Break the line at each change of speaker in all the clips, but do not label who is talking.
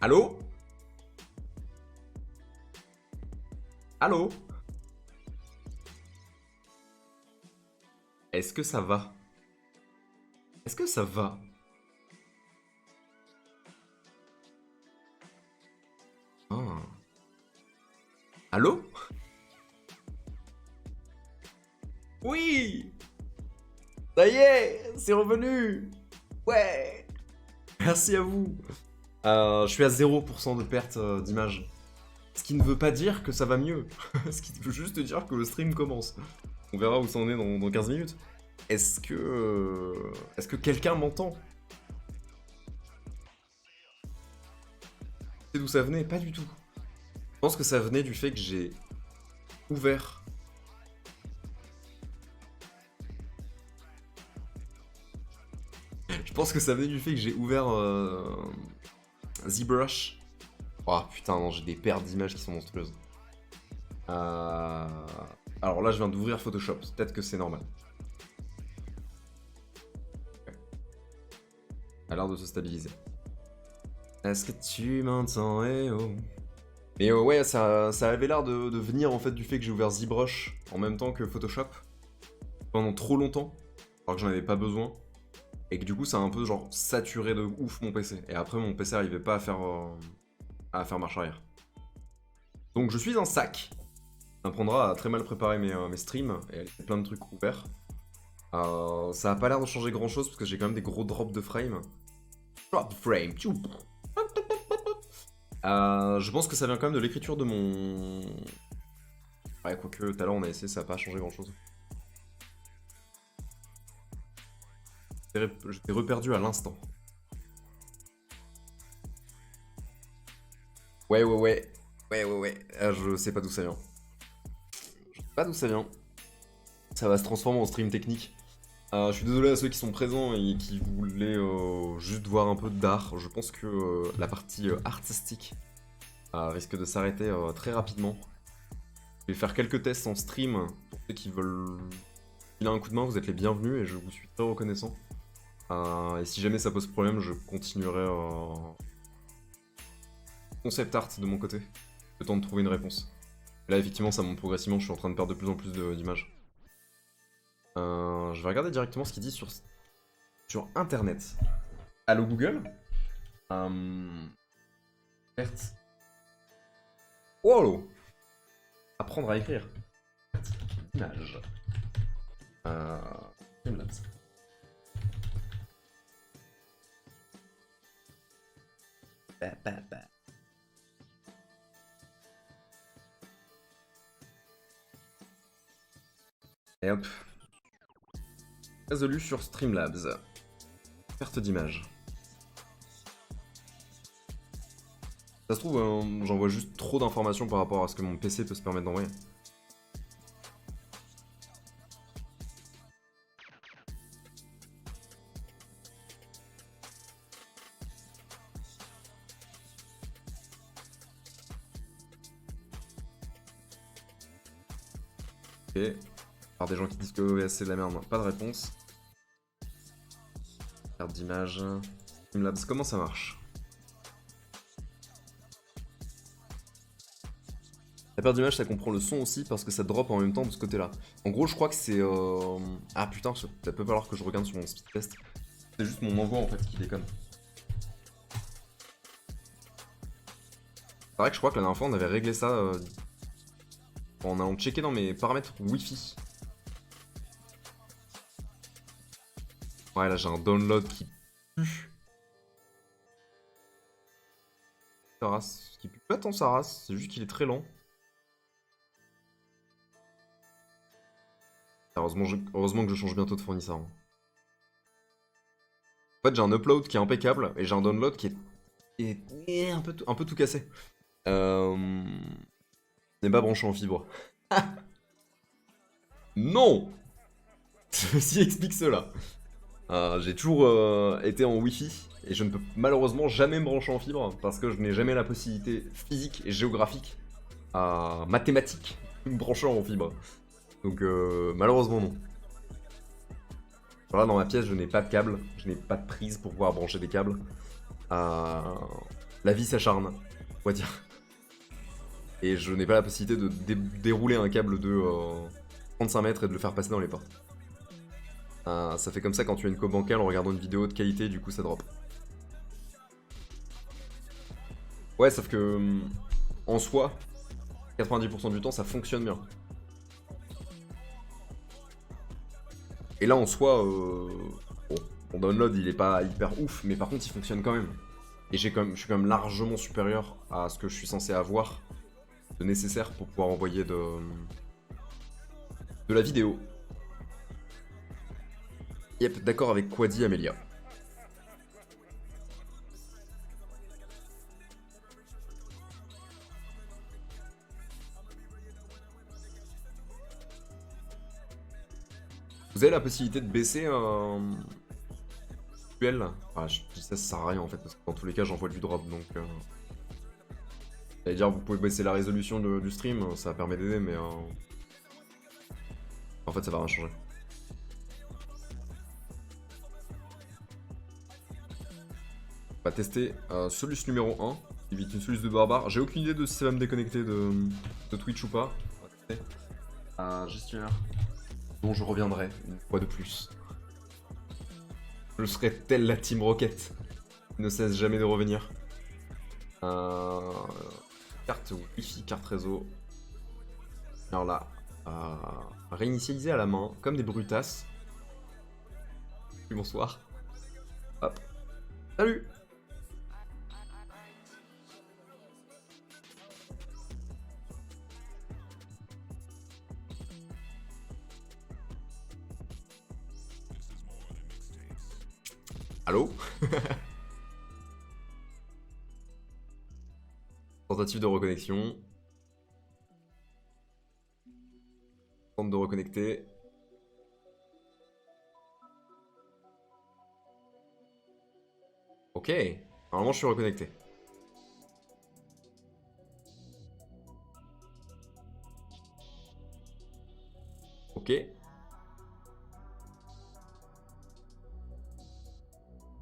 Allô? Allô? Est-ce que ça va? Est-ce que ça va? Ah. Allô? Oui! Ça y est, c'est revenu! Ouais! Merci à vous! Je suis à 0% de perte d'image. Ce qui ne veut pas dire que ça va mieux. Ce qui veut juste dire que le stream commence. On verra où ça en est dans 15 minutes. Est-ce que quelqu'un m'entend? C'est d'où ça venait? Pas du tout. Je pense que ça venait du fait que j'ai ouvert. Je pense que ça venait du fait que j'ai ouvert ZBrush. Oh putain, non, j'ai des pertes d'images qui sont monstrueuses. Alors là, je viens d'ouvrir Photoshop. Peut-être que c'est normal. Okay. A l'air de se stabiliser. Est-ce que tu m'entends, eh oh? Mais ouais, ça avait l'air de venir en fait du fait que j'ai ouvert ZBrush en même temps que Photoshop pendant trop longtemps, alors que j'en avais pas besoin, et que du coup ça a un peu genre saturé de ouf mon PC. Et après mon PC arrivait pas à faire marche arrière. Donc je suis un sac. Ça m'apprendra à très mal préparer mes streams et à laisser plein de trucs ouverts. Ça a pas l'air de changer grand chose parce que j'ai quand même des gros drops de frame. Drop de frame. Je pense que ça vient quand même de l'écriture de mon... Ouais, quoique tout à l'heure on a essayé, ça a pas changé grand chose. J'étais reperdu à l'instant. Ouais. Je sais pas d'où ça vient. Je sais pas d'où ça vient. Ça va se transformer en stream technique. Je suis désolé à ceux qui sont présents et qui voulaient juste voir un peu d'art. Je pense que la partie artistique risque de s'arrêter très rapidement. Je vais faire quelques tests en stream pour ceux qui veulent filer un coup de main. Vous êtes les bienvenus et je vous suis très reconnaissant. Et si jamais ça pose problème, je continuerai concept art de mon côté. Le temps de trouver une réponse. Là, effectivement, ça monte progressivement. Je suis en train de perdre de plus en plus d'images. Je vais regarder directement ce qu'il dit sur Internet. Allô Google? Perte. Wow! Apprendre à écrire. Image. Streamlabs. Et hop. Résolu sur Streamlabs. Perte d'image. Ça se trouve, j'envoie juste trop d'informations par rapport à ce que mon PC peut se permettre d'envoyer. Ok. Par des gens qui disent que OBS c'est de la merde, pas de réponse. Perte d'image. Streamlabs, comment ça marche? La perte d'image, ça comprend le son aussi parce que ça drop en même temps de ce côté-là. En gros, je crois que c'est... Ah putain, ça peut falloir que je regarde sur mon speed test. C'est juste mon envoi en fait qui déconne. C'est vrai que je crois que la dernière fois on avait réglé ça en allant checker dans mes paramètres Wi-Fi. Ouais, là j'ai un download qui pue. Sa race. Qui pue pas tant sa race, c'est juste qu'il est très lent. Heureusement que je change bientôt de fournisseur. En fait, j'ai un upload qui est impeccable et j'ai un download qui est un peu tout cassé. N'est pas branché en fibre. Non! Ceci explique cela. J'ai toujours été en Wi-Fi et je ne peux malheureusement jamais me brancher en fibre parce que je n'ai jamais la possibilité physique et géographique, mathématique, de me brancher en fibre. Donc malheureusement non. Là dans ma pièce je n'ai pas de câble, je n'ai pas de prise pour pouvoir brancher des câbles. La vie s'acharne, on va dire. Et je n'ai pas la possibilité de dérouler un câble de 35 mètres et de le faire passer dans les portes. Ça fait comme ça quand tu as une co bancale en regardant une vidéo de qualité, du coup ça drop. Ouais, sauf que en soi, 90% du temps ça fonctionne bien. Et là en soi, bon, mon download il est pas hyper ouf, mais par contre il fonctionne quand même. Et je suis quand même largement supérieur à ce que je suis censé avoir de nécessaire pour pouvoir envoyer de la vidéo. Yep, d'accord avec quoi dit Amélia. Vous avez la possibilité de baisser un duel. Ah, je dis ça sert à rien en fait, parce que dans tous les cas j'envoie du drop donc. J'allais dire, vous pouvez baisser la résolution du stream, ça permet d'aider, mais en fait ça va rien changer. On va tester Solus numéro 1, qui évite une Solus de barbare. J'ai aucune idée de si ça va me déconnecter de Twitch ou pas. On va tester. Gestionnaire. Dont je reviendrai une fois de plus. Je serai telle la Team Rocket, qui ne cesse jamais de revenir. Carte Wi-Fi, carte réseau. Alors là, réinitialiser à la main, comme des brutasses. Bonsoir. Hop. Salut. Allô. Tentative de reconnexion. Tente de reconnecter. Ok. Normalement, je suis reconnecté. Ok.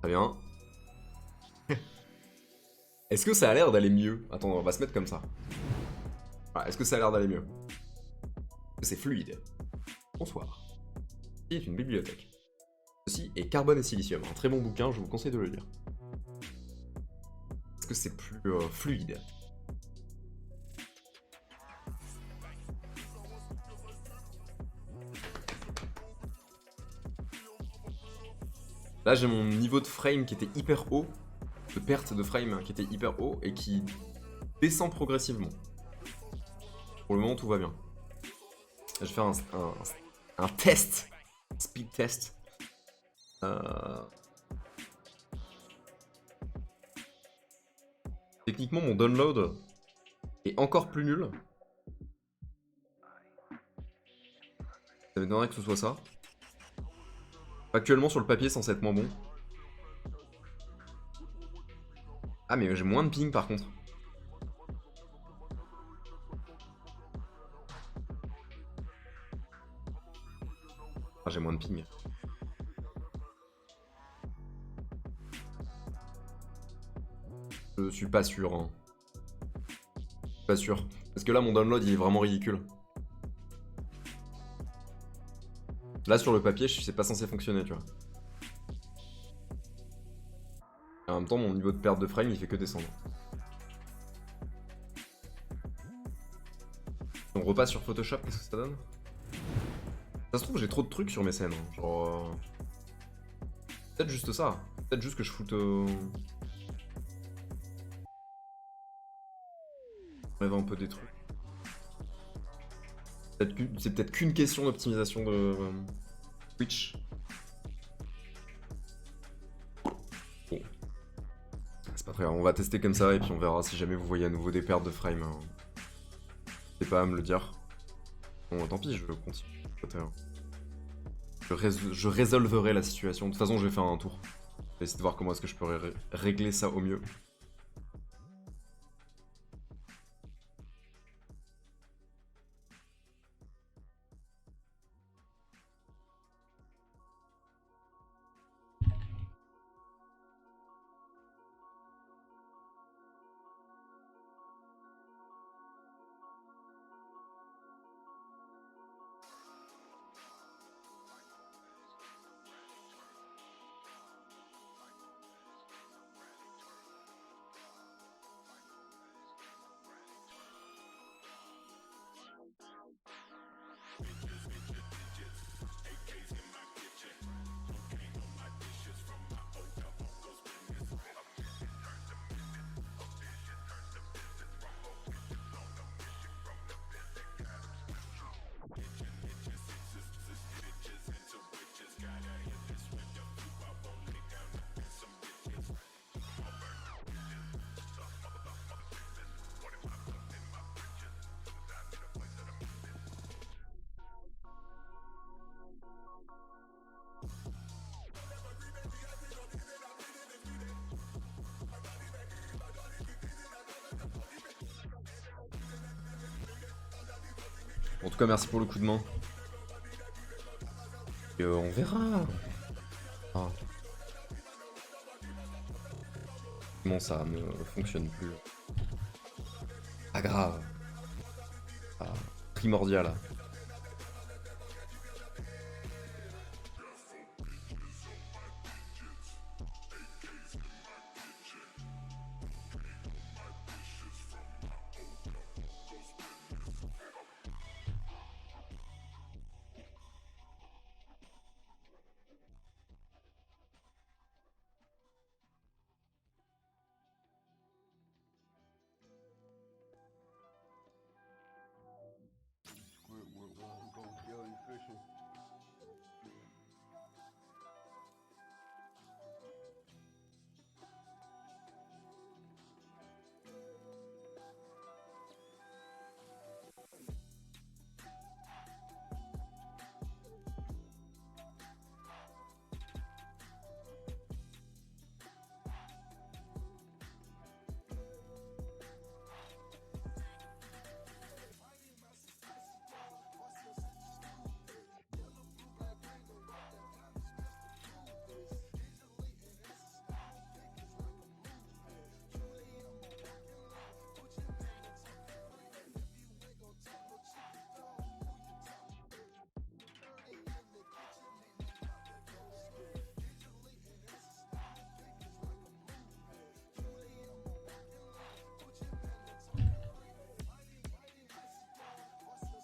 Très bien. Est-ce que ça a l'air d'aller mieux? Attends, on va se mettre comme ça. Voilà, est-ce que ça a l'air d'aller mieux? Est-ce que c'est fluide? Bonsoir. Ceci est une bibliothèque. Ceci est Carbone et Silicium. Un très bon bouquin, je vous conseille de le lire. Est-ce que c'est plus fluide? Là, j'ai mon niveau de frame qui était hyper haut, de perte de frame qui était hyper haut et qui descend progressivement. Pour le moment, tout va bien. Je vais faire un test, speed test. Techniquement, mon download est encore plus nul. Ça m'étonnerait que ce soit ça. Actuellement, sur le papier, censé être moins bon. Ah, mais j'ai moins de ping par contre. Ah, j'ai moins de ping. Je suis pas sûr. Hein. Pas sûr. Parce que là, mon download, il est vraiment ridicule. Là, sur le papier, c'est pas censé fonctionner, tu vois. Et en même temps, mon niveau de perte de frame, il fait que descendre. On repasse sur Photoshop, qu'est-ce que ça donne? Ça se trouve, j'ai trop de trucs sur mes scènes. Hein. Genre. Peut-être juste ça. Peut-être juste que je foute. Enlève un peu des trucs. C'est peut-être qu'une question d'optimisation de Twitch. Bon. C'est pas très grave, on va tester comme ça et puis on verra si jamais vous voyez à nouveau des pertes de frame. N'hésitez pas à me le dire. Bon, tant pis, je continue. Je résolverai la situation. De toute façon, je vais faire un tour. Je vais essayer de voir comment est-ce que je peux régler ça au mieux. En tout cas, merci pour le coup de main. Et on verra. Ah. Bon, ça ne fonctionne plus. Pas grave. Pas primordial.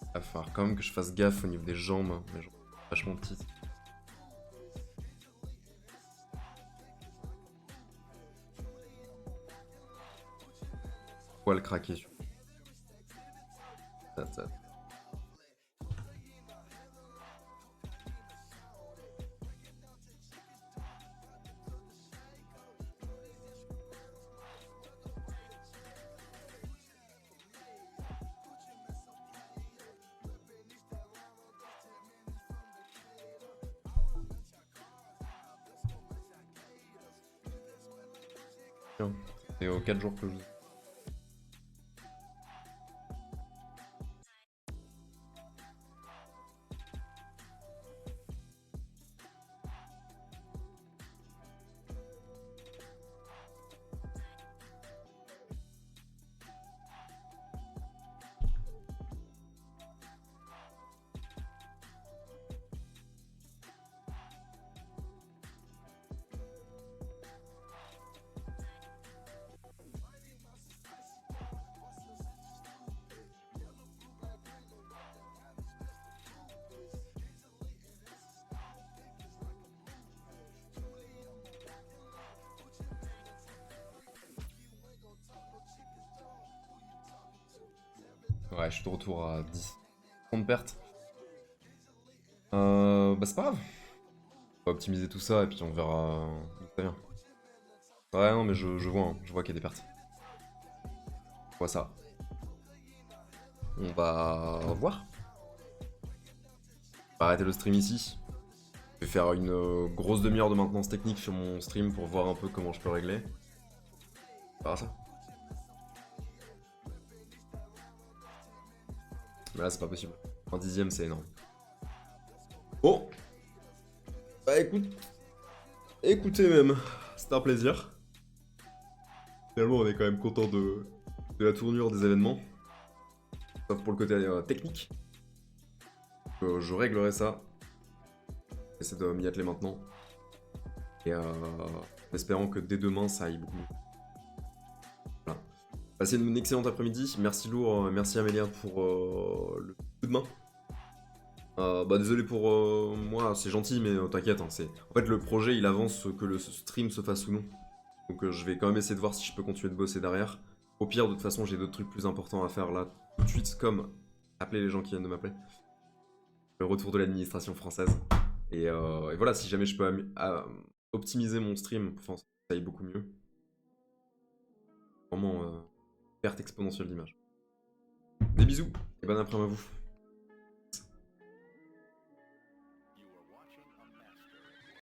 Il va falloir quand même que je fasse gaffe au niveau des jambes, mes jambes sont vachement petites. Poil craqué. Ça. C'est aux 4 jours que je vous... Ouais, je suis de retour à 10. 30 pertes. Bah c'est pas grave. On va optimiser tout ça et puis on verra d'où ça vient. Ouais, non, mais je vois, hein. Je vois qu'il y a des pertes. Je vois ça. On va voir. On va arrêter le stream ici. Je vais faire une grosse demi-heure de maintenance technique sur mon stream pour voir un peu comment je peux régler. On verra ça. Mais là, c'est pas possible. Un dixième, c'est énorme. Bon. Bah écoutez même, c'était un plaisir. Finalement, on est quand même content de la tournure des événements. Sauf pour le côté technique. Je réglerai ça. J'essaie de m'y atteler maintenant. Et en espérant que dès demain, ça aille beaucoup mieux. Voilà. Passez une excellente après-midi. Merci Lourd, merci Amélia pour le coup de main. Bah désolé pour moi, c'est gentil, mais t'inquiète, hein, en fait le projet il avance que le stream se fasse ou non. Donc je vais quand même essayer de voir si je peux continuer de bosser derrière. Au pire, de toute façon, j'ai d'autres trucs plus importants à faire là tout de suite, comme appeler les gens qui viennent de m'appeler. Le retour de l'administration française. Et voilà, si jamais je peux optimiser mon stream pour faire en sorte que ça aille beaucoup mieux. Vraiment, perte exponentielle d'image. Des bisous et bon après-midi à vous.